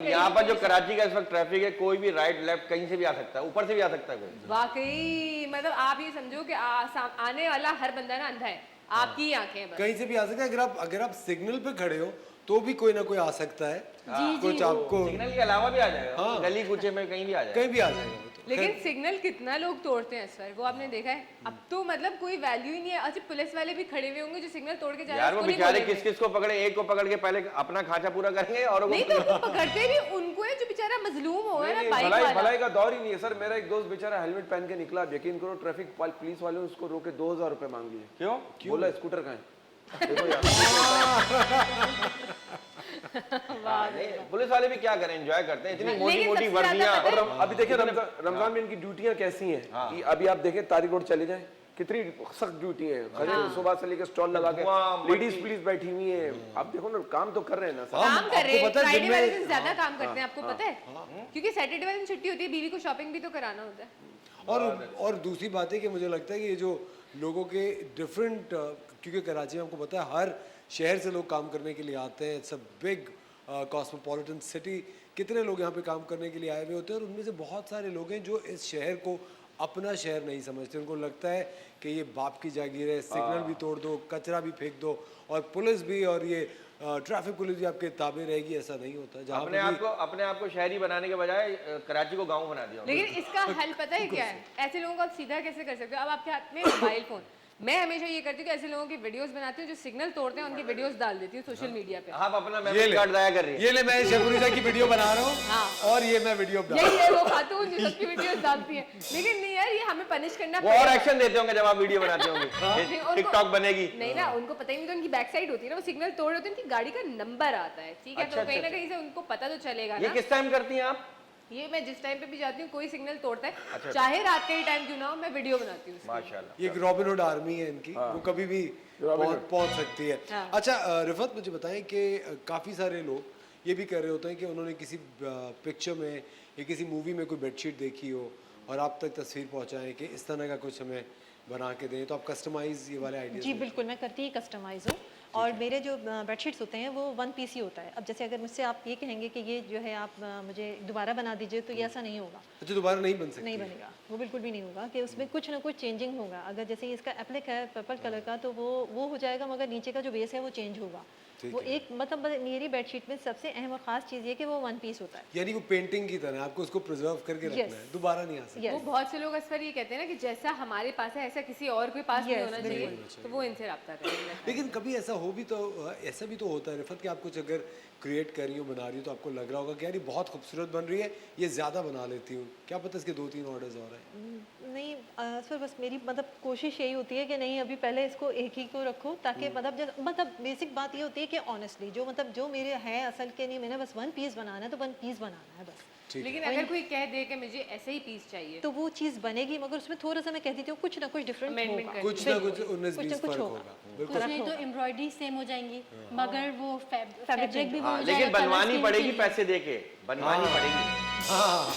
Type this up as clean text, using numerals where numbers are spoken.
यहाँ पर जो कराची का इस वक्त ट्रैफिक है, कोई भी राइट लेफ्ट कहीं से भी आ सकता है, ऊपर से भी आ सकता है कोई। वाकई मतलब आप ये समझो कि आने वाला हर बंदा ना अंधा है, आपकी ही आंखें हैं बस। कहीं से भी आ सकता है। अगर आप सिग्नल पे खड़े हो तो भी कोई ना कोई आ सकता है। कुछ आपको सिग्नल के अलावा भी आ जाएगा। हाँ। गली कूचे में कहीं भी आ जाएगा। कहीं भी आ जाएगा वो तो। लेकिन सिग्नल कितना लोग तोड़ते हैं सर, वो आपने देखा है? अब तो मतलब कोई वैल्यू ही नहीं है। अच्छा पुलिस वाले भी खड़े हुए होंगे जो सिग्नल तोड़ के जा रहे हैं, यार वो उसको नहीं बेचारे बोलेंगे। किस किस को पकड़े, एक को पकड़ के पहले अपना खांचा पूरा करेंगे और नहीं तो वो पकड़ते भी उनको है जो बेचारा मजलूम होगा ना, बाइक भलाई वाला। भलाई का दौर ही नहीं है सर। मेरा एक दोस्त बेचारा हेलमेट पहन के निकला, अब यकीन करो ट्रैफिक पुलिस वाले उसको रोके 2000 रुपए मांग लिए। क्यों? बोला स्कूटर का है। देखो यार पुलिस वाले भी क्या करें, एंजॉय करते हैं इतनी मोटी लेकिन मोटी सबसे ज्यादा वर्दियां। पता और अभी देखिए रमजान में इनकी ड्यूटियां कैसी हैं। कि अभी आप देखें तारिक रोड चले जाएं, कितनी सख्त ड्यूटी है। खड़े सुबह से लेकर स्टॉल लगा के लेडीज पुलिस बैठी हुई है। आप देखो ना, काम तो कर रहे हैं ना सर। काम कर रहे हैं, आपको पता है फ्राइडे वाले जिनमें- दिन ज्यादा काम करते हैं, आपको पता है? क्योंकि सैटरडे वाले दिन छुट्टी होती है, बीवी को शॉपिंग भी तो कराना होता है। और दूसरी बात है कि मुझे लगता है कि ये जो लोगों के डिफरेंट, क्योंकि कराची में आपको पता है हर शहर से लोग काम करने के लिए आते हैं। It's a big cosmopolitan city. कितने लोग यहाँ पे काम करने के लिए आए हुए होते हैं और उनमें से बहुत सारे लोग हैं जो इस शहर को अपना शहर नहीं समझते। उनको लगता है कि ये बाप की जागीर है, सिग्नल भी तोड़ दो, कचरा भी फेंक दो और पुलिस भी और ये ट्रैफिक पुलिस भी आपके ताबे रहेगी। ऐसा नहीं होता। जहाँ अपने आप को शहरी बनाने के बजाय कराची को गाँव बना दिया। लेकिन इसका हल पता है क्या है? ऐसे लोगों को आप सीधा कैसे कर सकते हो? अब आपके हाथ में मोबाइल फोन, मैं हमेशा ये करती हूँ कि ऐसे लोगों की वीडियोस बनाती हूँ जो सिग्नल तोड़ते हैं, उनकी वीडियोस डाल देती हूँ सोशल मीडिया पे। आप अपना मेमोरी कार्ड जाया कर रही है। ये ले, मैं शकुनिसा की वीडियो बना रहा हूँ हाँ। और ये मैं वीडियो बना यही है वो खातून जो सबकी वीडियोस डालती है। लेकिन नहीं यार, ये हमें पनिश करना वो और एक्शन देते होंगे जब आप वीडियो बनाते होंगे। नहीं, उनको- टिकटॉक बनेगी। नहीं ना, उनको पता ही नहीं, तो उनकी बैक साइड होती है ना, वो सिग्नल तोड़ होते हैं, उनकी गाड़ी का नंबर आता है, ठीक है? अच्छा, तो कहीं ना अच्छा, कहीं से उनको पता तो चलेगा ये ना। किस टाइम करती हैं आप? ये मैं जिस टाइम पे भी जाती हूँ, कोई सिग्नल तोड़ता है, अच्छा। चाहे रात के टाइम क्यों ना हो, मैं वीडियो बनाती हूँ उसकी। माशाल्लाह। ये एक रॉबिनहुड आर्मी है इनकी। वो कभी भी पहुंच सकती है। हाँ। अच्छा रिफत, मुझे बताएं कि काफ़ी सारे लोग ये भी कह रहे होते हैं कि उन्होंने किसी पिक्चर में या किसी मूवी में कोई बेडशीट देखी हो और आप तक तस्वीर पहुंचाएं कि इस तरह का कुछ हमें बना के दें, तो आप कस्टमाइज ये वाले आइडिया? जी बिल्कुल, मैं करती ही कस्टमाइज़ हूँ। और मेरे जो बेडशीट्स होते हैं वो वन पीस ही होता है। अब जैसे अगर मुझसे आप ये कहेंगे कि ये जो है आप मुझे दोबारा बना दीजिए, तो ये ऐसा नहीं होगा। अच्छा, दोबारा नहीं बन सकती? नहीं बनेगा, वो बिल्कुल भी नहीं होगा कि उसमें कुछ ना कुछ चेंजिंग होगा। अगर जैसे इसका एप्लिक है पर्पल कलर का, तो वो हो जाएगा, मगर नीचे का जो बेस है वो चेंज होगा। वो एक मतलब मेरी बेडशीट में सबसे अहम और ख़ास चीज़ ये कि वो वन पीस होता है। यानी वो पेंटिंग की तरह आपको उसको प्रिजर्व करके रखना है, दोबारा नहीं आ सकता। वो बहुत से लोग असफर ये कहते हैं ना कि जैसा हमारे पास है ऐसा किसी और के पास नहीं होना चाहिए, तो वो इनसे रब्ता करेंगे। लेकिन कभी ऐसा हो भी तो, ऐसा भी तो होता है रिफत कि आप कुछ अगर क्रिएट कर रही हो, बना रही हो, तो आपको लग रहा होगा कि यार ये बहुत खूबसूरत बन रही है, ये ज़्यादा बना लेती हूँ, क्या पता इसके 2-3 ऑर्डर्स और हैं। नहीं सर, बस मेरी मतलब कोशिश यही होती है कि नहीं, अभी पहले इसको एक ही को रखो, ताकि मतलब बेसिक बात ये होती है कि ऑनेस्टली जो मेरे है असल के नहीं, मैंने बस वन पीस बनाना है तो वन पीस बनाना है बस। लेकिन अगर कोई कह दे कि मुझे ऐसे ही पीस चाहिए, तो वो चीज़ बनेगी, मगर उसमें थोड़ा सा मैं कह देती हूँ कुछ ना कुछ डिफरेंट Amendment होगा। करनी कुछ ना कुछ 19-20 फर्क होगा। कुछ नहीं तो एम्ब्रॉयडरी सेम हो जाएंगी, मगर वो फैब्रिक भी वो हाँ, हो लेकिन जाएगा, बनवानी colour पड़ेगी scheme पैसे देके, बनवानी पड़ेगी। हाँ।